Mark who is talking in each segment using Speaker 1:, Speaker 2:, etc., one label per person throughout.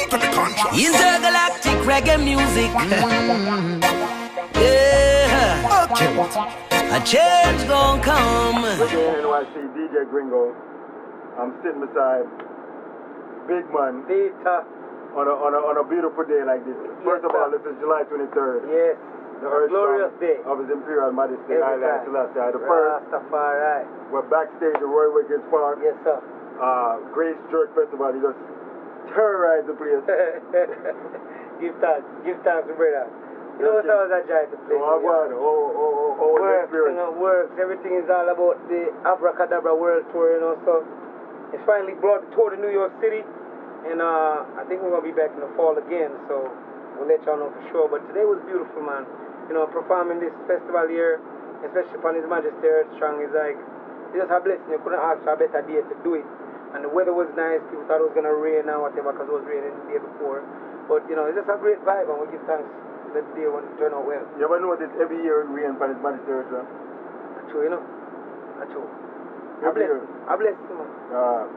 Speaker 1: Intergalactic reggae music. Yeah. Okay. A change gon' come.
Speaker 2: Again, NYC, DJ Gringo. I'm sitting beside Big Man on a beautiful day like this. First of all, this is July 23rd.
Speaker 3: Yes.
Speaker 2: The earth
Speaker 3: glorious day
Speaker 2: of His Imperial Majesty Haile Selassie the first.
Speaker 3: Rastafari.
Speaker 2: We're backstage at Roy Wiggins Park.
Speaker 3: Yes, sir.
Speaker 2: Grace Church Festival. You just terrorized the place.
Speaker 3: Give thanks, brother. You know what I was enjoying the place.
Speaker 2: Works,
Speaker 3: you know, works. Everything is all about the Abracadabra World Tour, you know. So it's finally brought the tour to New York City, and I think we're gonna be back in the fall again. So we'll let y'all know for sure. But today was beautiful, man. You know, performing this festival here, especially upon His Majesty Earth Strong, is like it's just a blessing. You couldn't ask for a better day to do it. And the weather was nice. People thought it was gonna rain or whatever because it was raining the day before. But you know, it's just a great vibe, and we give thanks that the day when it turned out well.
Speaker 2: You ever notice every year it rains upon His Majesty Earth Strong?
Speaker 3: That's true, you know. That's true. I bless you, man.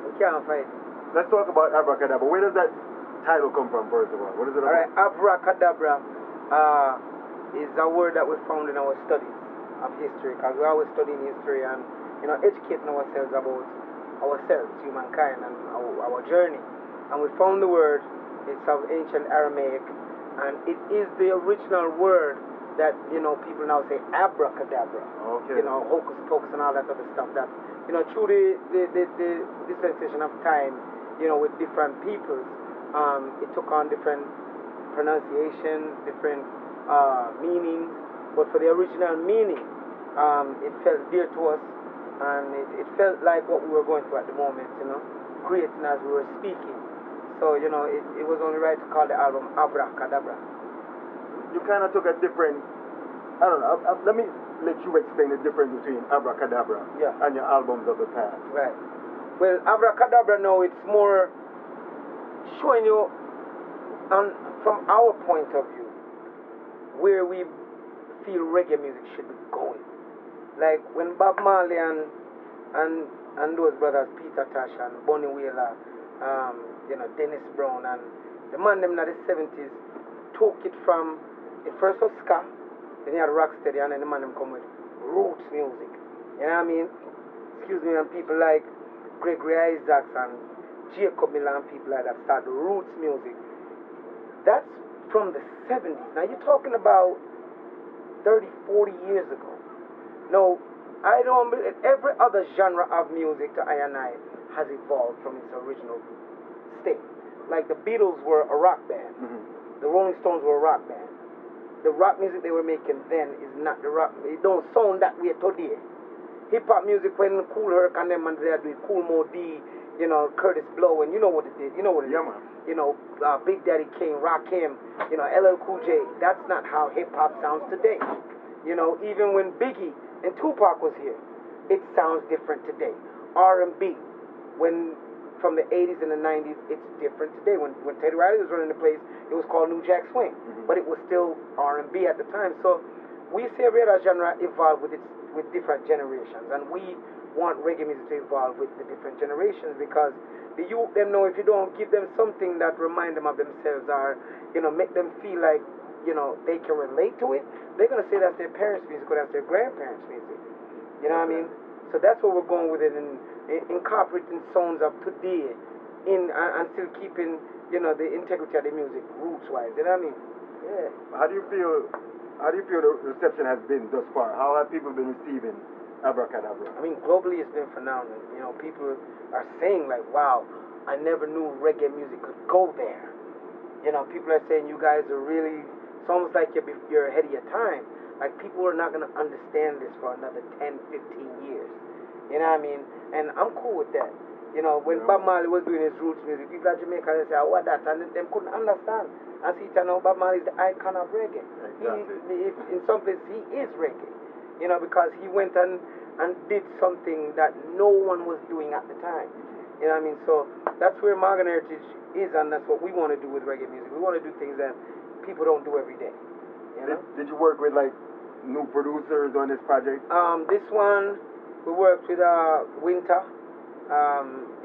Speaker 3: We can't fight.
Speaker 2: Let's talk about Abracadabra. Where does that title come from, first of all? What is it about?
Speaker 3: Alright, Abracadabra is a word that we found in our studies of history, because we're always studying history and, you know, educating ourselves about ourselves, humankind, and our journey. And we found the word. It's of ancient Aramaic, and it is the original word that, you know, people now say abracadabra.
Speaker 2: Okay.
Speaker 3: You know, hocus pocus and all that other stuff that, you know, through the dispensation of time, you know, with different peoples, it took on different pronunciations, different meanings, but for the original meaning, it felt dear to us, and it felt like what we were going through at the moment, you know, creating as we were speaking. So, you know, it was only right to call the album Abracadabra.
Speaker 2: You kind of took a different, I don't know, let me let you explain the difference between Abracadabra and your albums of the past.
Speaker 3: Right. Well, Abracadabra now, it's more showing you, from our point of view, where we feel reggae music should be going. Like when Bob Marley and those brothers, Peter Tosh and Bonnie Wheeler, you know, Dennis Brown, and the man them in the 70s took it from, it first was ska, then you had rocksteady, and then the man them come with roots music. You know what I mean? Excuse me, and people like Gregory Isaacs and Jacob Miller and people like that start the roots music. That's from the 70s. Now you're talking about 30, 40 years ago. No, I don't believe every other genre of music to I has evolved from its original state. Like the Beatles were a rock band. The Rolling Stones were a rock band. The rock music they were making then is not the rock. It don't sound that way today. Hip-hop music, when Cool Herc and them and they are doing Cool Mo D, you know, Curtis Blow, and you know what it did. You know what it is.
Speaker 2: Man.
Speaker 3: You know, Big Daddy King, Rakim, you know, LL Cool J. That's not how hip-hop sounds today. You know, even when Biggie and Tupac was here, it sounds different today. R&B, when from the 80s and the 90s, it's different today. When Teddy Riley was running the place, it was called New Jack Swing, but it was still R&B at the time. So we see every other genre evolve with different generations, and we want reggae music to evolve with the different generations, because the youth them know if you don't give them something that remind them of themselves, or, you know, make them feel like, you know, they can relate to it, they're going to say that's their parents' music or that's their grandparents' music. You know what I mean? So that's where we're going with it, and incorporating sounds of today in and still keeping, you know, the integrity of the music roots-wise. You know what I mean? Yeah.
Speaker 2: How do you feel the reception has been thus far? How have people been receiving Abracadabra?
Speaker 3: I mean, globally it's been phenomenal. You know, people are saying like, wow, I never knew reggae music could go there. You know, people are saying you guys are really, it's almost like you're ahead of your time. Like, people are not going to understand this for another 10, 15 years. You know what I mean? And I'm cool with that. You know, when Bob Marley was doing his roots music, people at Jamaica, they say, oh, what that? And them couldn't understand. And see, you know, Bob Marley is the icon of reggae.
Speaker 2: Exactly.
Speaker 3: In some places, he is reggae. You know, because he went and did something that no one was doing at the time. You know what I mean? So that's where Morgan Heritage is, and that's what we want to do with reggae music. We want to do things that people don't do every day. You know?
Speaker 2: Did you work with, like, new producers on this project?
Speaker 3: This one, we worked with Winter.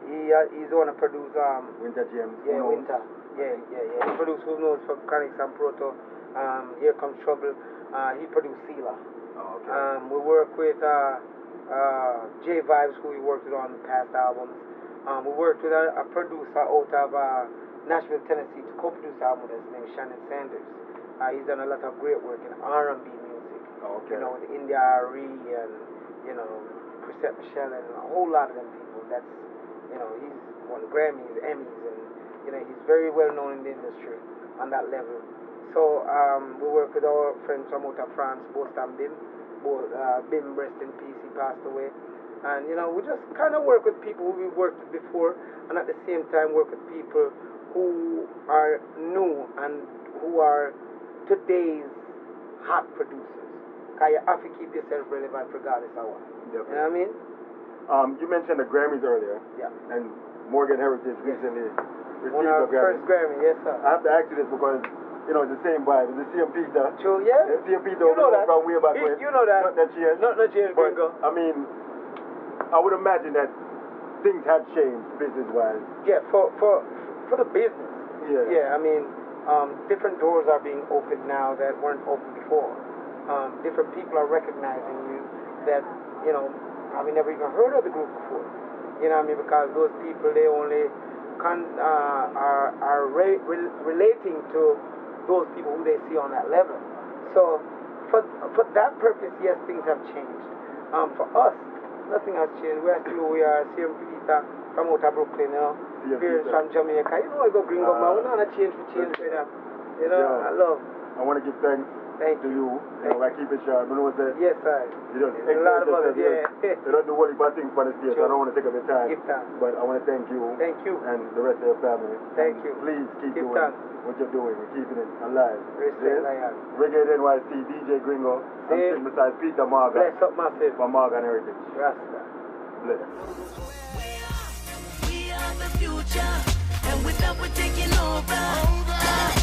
Speaker 3: He's the one who produced
Speaker 2: Winter James.
Speaker 3: Yeah, Winter. Yeah. He produced Who Knows from Chronics and Proto. Here Comes Trouble. He produced Sealer.
Speaker 2: Oh, okay.
Speaker 3: We work with J Vibes, who we worked with on past albums. We worked with a producer out of Nashville, Tennessee, to co-produce an album that's named Shannon Sanders. He's done a lot of great work in R&B music.
Speaker 2: Oh, okay.
Speaker 3: You know, with India Ari and, you know, Chrisette Michelle and a whole lot of them people. That's, you know, he's won Grammys, Emmys, and, you know, he's very well known in the industry on that level. So we work with our friends from out of France, Bost and Bim. Bim, rest in peace, he passed away. And, you know, we just kind of work with people who we've worked with before, and at the same time work with people who are new and who are today's hot producers. Because you have to keep yourself relevant regardless of what.
Speaker 2: Definitely.
Speaker 3: You know what I mean?
Speaker 2: You mentioned the Grammys earlier.
Speaker 3: Yeah.
Speaker 2: And Morgan Heritage recently received
Speaker 3: One of
Speaker 2: the
Speaker 3: our first
Speaker 2: Grammy.
Speaker 3: Grammy, yes sir.
Speaker 2: I have to ask you this because, you know, it's the same vibe. It's the same Peter.
Speaker 3: True, yeah.
Speaker 2: The same Peter
Speaker 3: You know that.
Speaker 2: from way back when.
Speaker 3: You know that.
Speaker 2: Not that changed.
Speaker 3: Not changed,
Speaker 2: But,
Speaker 3: Gringo.
Speaker 2: I mean, I would imagine that things have changed business-wise.
Speaker 3: Yeah, for the business.
Speaker 2: Yeah.
Speaker 3: Yeah, I mean, different doors are being opened now that weren't open before. Different people are recognizing you that, you know, I've never even heard of the group before. You know what I mean? Because those people, they only are relating to those people who they see on that level. So for that purpose, yes, things have changed. For us, nothing has changed. We are still who we are. Same Peter from out of Brooklyn, you know. Pierce from Jamaica. You know, I go Gringo, man. We're not change for change for them. You know,
Speaker 2: yeah.
Speaker 3: I love.
Speaker 2: I want to give thanks to you. You know, I keep it sharp. You know what I'm saying?
Speaker 3: Yes, sir.
Speaker 2: You just
Speaker 3: a lot of others,
Speaker 2: yeah. You don't do worry about things for the stage, so I don't want to take up your time.
Speaker 3: Give thanks.
Speaker 2: But I want to thank you.
Speaker 3: Thank you.
Speaker 2: And the rest of your family.
Speaker 3: Thank you.
Speaker 2: Please keep
Speaker 3: Give
Speaker 2: doing
Speaker 3: thanks.
Speaker 2: what you're doing and keeping it alive.
Speaker 3: Respect, I am.
Speaker 2: Reggae NYC, DJ Gringo. I'm sitting beside Peter Morgan.
Speaker 3: Bless up massive.
Speaker 2: From Morgan Heritage.
Speaker 3: Rasta.
Speaker 2: Bless.
Speaker 1: We are the future, and with that we're taking over.